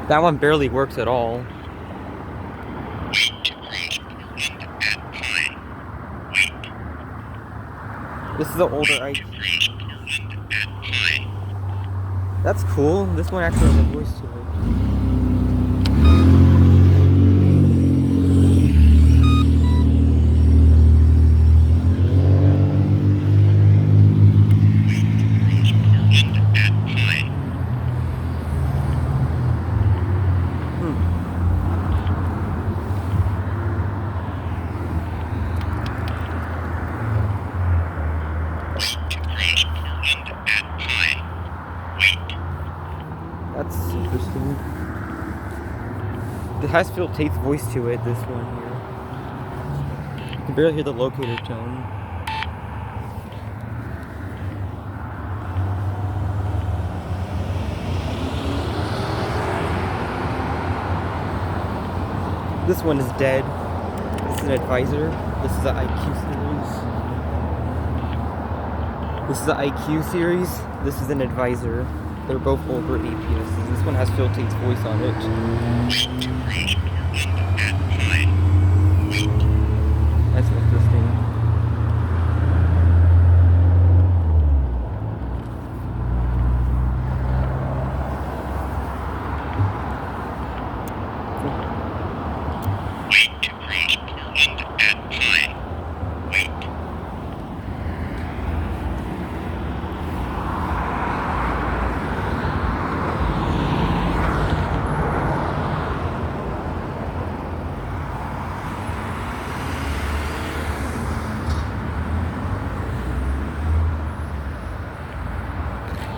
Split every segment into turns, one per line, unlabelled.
That one barely works at all. This is the older IQ. That's cool. This one actually has a voice to it. That's interesting. It has Phil Tate's voice to it, this one here. You can barely hear the locator tone. This one is dead. This is an advisor. This is the IQ series. This is the IQ series. This is an advisor. They're both older APSs. This one has Phil Tate's voice on it. That's interesting.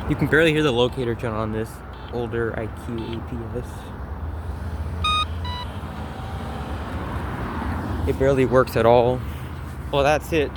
You can barely hear the locator tone on this older IQ APS. It barely works at all. Well, that's it.